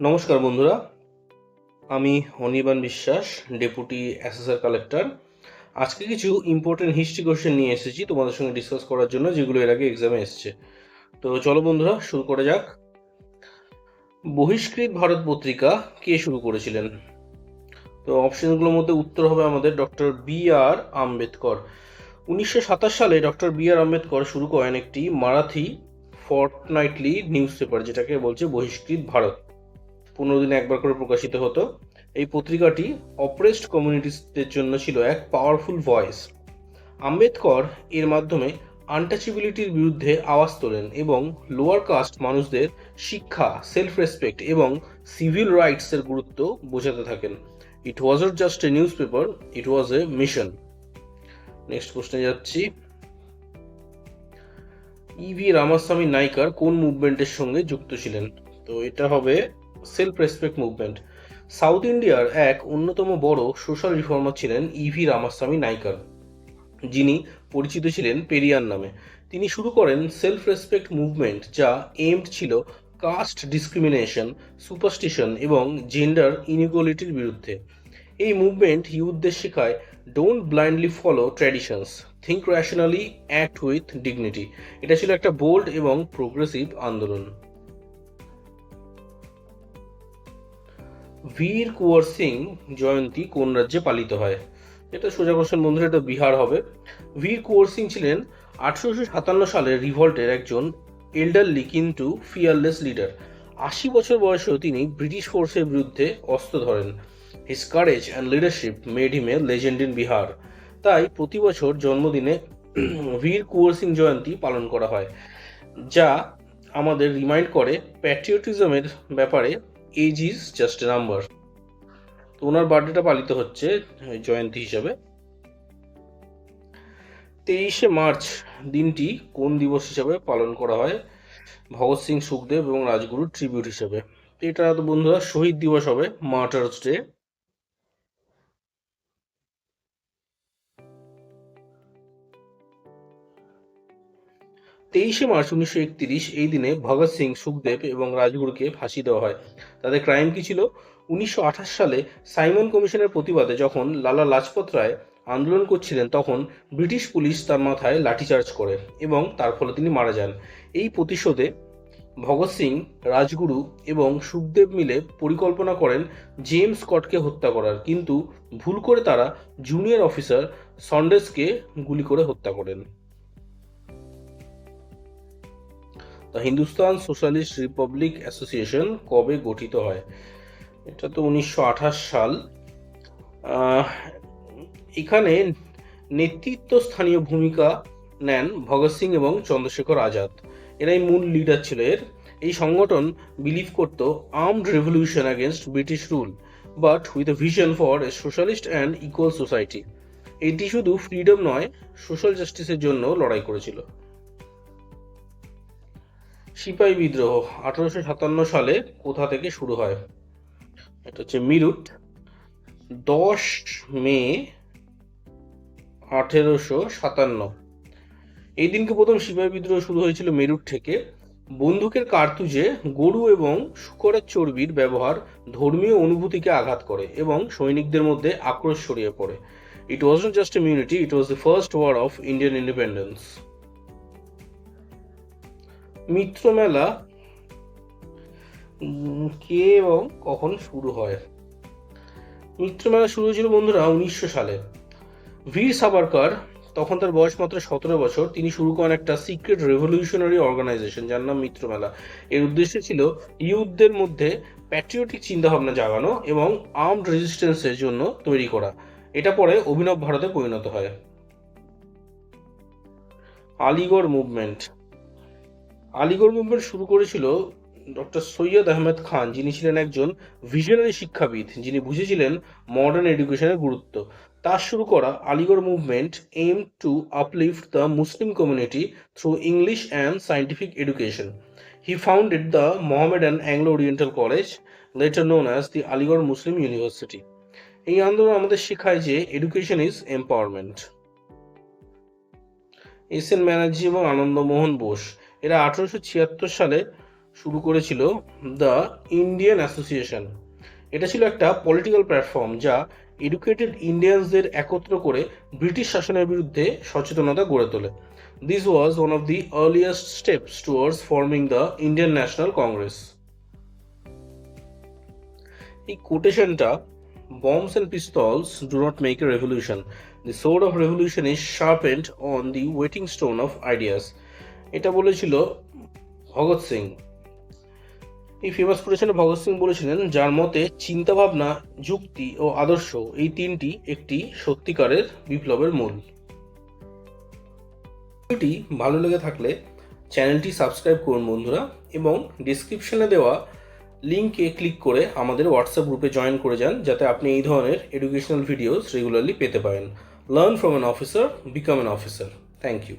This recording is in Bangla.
নমস্কার বন্ধুরা, আমি অনির্বাণ বিশ্বাস, ডেপুটি অ্যাসেসর কালেক্টর। আজকে কিছু ইম্পর্টেন্ট হিস্ট্রি কোশ্চেন নিয়ে এসেছি তোমাদের সঙ্গে ডিসকাস করার জন্য, যেগুলো এর আগে এক্সামে এসছে। তো চলো বন্ধুরা, শুরু করা যাক। বহিষ্কৃত ভারত পত্রিকা কে শুরু করেছিলেন? তো অপশনগুলোর মধ্যে উত্তর হবে আমাদের ডক্টর বি আর আম্বেদকর। 1927 সালে ডক্টর বি আর আম্বেদকর শুরু করেন একটি মারাঠি ফর্টনাইটলি নিউজ পেপার, যেটাকে বলছে বহিষ্কৃত ভারত। 15 দিনে একবার করে প্রকাশিত হতো। এই পত্রিকাটি অপ্রেসড কমিউনিটিসদের জন্য ছিল এক পাওয়ারফুল ভয়েস। আম্বেদকর এর মাধ্যমে আনটাচেবিলিটির বিরুদ্ধে আওয়াজ তোলেন এবং লোয়ার কাস্ট মানুষদের শিক্ষা, সেলফ রেসপেক্ট এবং সিভিল রাইটসের গুরুত্ব বোঝাতে থাকেন। It was not just a newspaper, it was a mission. Next কোশ্চেনে যাচ্ছি। ইভি রামাস্বামী নাইকার কোন মুভমেন্টের সঙ্গে যুক্ত ছিলেন? তো এটা হবে সেলফ রেসপেক্ট মুভমেন্ট। সাউথ ইন্ডিয়ার এক অন্যতম বড় সোশ্যাল রিফর্মার ছিলেন ইভি রামাস্বামী নাইকার, যিনি পরিচিত ছিলেন পেরিয়ার নামে। তিনি শুরু করেন সেলফ রেসপেক্ট মুভমেন্ট, যা এইমড ছিল কাস্ট ডিসক্রিমিনেশন, সুপারস্টিশন এবং জেন্ডার ইনইকুয়ালিটির বিরুদ্ধে। এই মুভমেন্ট ইউথদের শেখায় don't blindly follow traditions, think rationally, act with dignity. এটা ছিল একটা বোল্ড এবং প্রোগ্রেসিভ আন্দোলন। বীর কুঁওয়ার সিং জয়ন্তী কোন রাজ্যে পালিত হয়? এটা সোজা কোশ্চেন বন্ধুরা, এটা বিহার হবে। বীর কুঁওয়ার সিং ছিলেন 1857 সালের রিভল্টের একজন এল্ডারলি কিন্তু ফিয়ারলেস লিডার। 80 বছর বয়সেও তিনি ব্রিটিশ ফোর্সের বিরুদ্ধে অস্ত্র ধরেন। His courage and leadership made him A legend in Bihar. তাই প্রতি বছর জন্মদিনে বীর কুঁওয়ার সিং জয়ন্তী পালন করা হয়, যা আমাদের রিমাইন্ড করে প্যাট্রিয়টিজমের ব্যাপারে। Age is just a number. তো ওনার বার্থডেটা পালিত হচ্ছে জয়ন্তী হিসাবে। 23শে মার্চ দিনটি কোন দিবস হিসাবে পালন করা হয়? ভগৎ সিং, সুখদেব এবং রাজগুরুর ট্রিবিউট হিসেবে। এটা তো বন্ধুরা শহীদ দিবস হবে, মার্টার্স ডে। 23শে মার্চ 1931 এই দিনে ভগৎ সিং, সুখদেব এবং রাজগুরুকে ফাঁসি দেওয়া হয়। তাদের ক্রাইম কি ছিল? 1928 সালে সাইমন কমিশনের প্রতিবাদে যখন লালা লাজপত রায় আন্দোলন করছিলেন, তখন ব্রিটিশ পুলিশ তার মাথায় লাঠিচার্জ করে এবং তার ফলে তিনি মারা যান। এই প্রতিশোধে ভগৎ সিং, রাজগুরু এবং সুখদেব মিলে পরিকল্পনা করেন জেমস স্কটকে হত্যা করার, কিন্তু ভুল করে তারা জুনিয়র অফিসার সন্ডেসকে গুলি করে হত্যা করেন। The Hindustan socialist Republic association কবে গঠিত হয়? এটা তো 1928 সাল। এখানে নেতৃত্বস্থানীয় ভূমিকা নেন ভগৎ সিং এবং চন্দ্রশেখর আজাদ। এরাই মূল লিডার ছিল এর। এই সংগঠন বিলিভ করত armed revolution against British rule, but with a vision for a socialist and equal society. এটি শুধু ফ্রিডম নয়, সোশ্যাল জাস্টিসের জন্য লড়াই করেছিল। সিপাহী বিদ্রোহ 1857 সালে কোথা থেকে শুরু হয়? এটা হচ্ছে মিরুট। 10 মে 1857 এই দিনকে প্রথম সিপাহী বিদ্রোহ শুরু হয়েছিল মেরুট থেকে। বন্দুকের কার্তুজে গরু এবং শূকরের চর্বির ব্যবহার ধর্মীয় অনুভূতিকে আঘাত করে এবং সৈনিকদের মধ্যে আক্রোশ ছড়িয়ে পড়ে। It was not just a mutiny, it was the first war of Indian independence. Mitra Mela কে এবং কখন শুরু হয়? মিত্র মেলা শুরু হয়েছিল বন্ধুরা 1900 সালে। বীর সাভারকর, তখন তার বয়স মাত্র 17 বছর, তিনি শুরু করেন একটা সিক্রেট রেভলিউশনারি অর্গানাইজেশন যার নাম মিত্র মেলা। এর উদ্দেশ্য ছিল ইউথদের মধ্যে প্যাট্রিয়টিক চিন্তাভাবনা জাগানো এবং আর্মড রেজিস্ট্যান্সের জন্য তৈরি করা। এটা পরে অভিনব ভারতে পরিণত হয়। আলিগড় মুভমেন্ট। আলিগড় মুভমেন্ট শুরু করেছিল ডক্টর সৈয়দ আহমেদ খান, যিনি ছিলেন একজন ভিশনারি শিক্ষাবিদ, যিনি বুঝেছিলেন মডার্ন এডুকেশনের গুরুত্ব। তার শুরু করা Aligarh movement aim to uplift the Muslim community through English and scientific education. He founded the Mohammedan Anglo oriental college, letter known as the Aligarh Muslim university. এই আন্দোলন আমাদের শেখায় যে education is empowerment. S N Banerjee এবং আনন্দমোহন বোস, এরা 1876 সালে শুরু করেছিল দ্য ইন্ডিয়ান অ্যাসোসিয়েশন। এটা ছিল একটা পলিটিক্যাল প্ল্যাটফর্ম যা এডুকেটেড ইন্ডিয়ানসদের একত্র করে ব্রিটিশ শাসনের বিরুদ্ধে সচেতনতা গড়ে তোলে। This was one of the earliest steps towards forming the Indian national Congress. এই কোটেশনটা, bombs and pistols do not make a revolution. The sword of revolution is sharpened on the whetting stone of ideas. এটা বলেছিল ভগৎ সিং। এই ফেমাস কোটেশনে ভগৎ সিং বলেছিলেন, যার মতে চিন্তাভাবনা, যুক্তি ও আদর্শ এই তিনটি একটি সত্যিকারের বিপ্লবের মূল। ভিডিওটি ভালো লেগে থাকলে চ্যানেলটি সাবস্ক্রাইব করুন বন্ধুরা, এবং ডিসক্রিপশনে দেওয়া লিঙ্কে ক্লিক করে আমাদের হোয়াটসঅ্যাপ গ্রুপে জয়েন করে যান, যাতে আপনি এই ধরনের এডুকেশনাল ভিডিওস রেগুলারলি পেতে পারেন। Learn from an officer, become an officer. Thank you.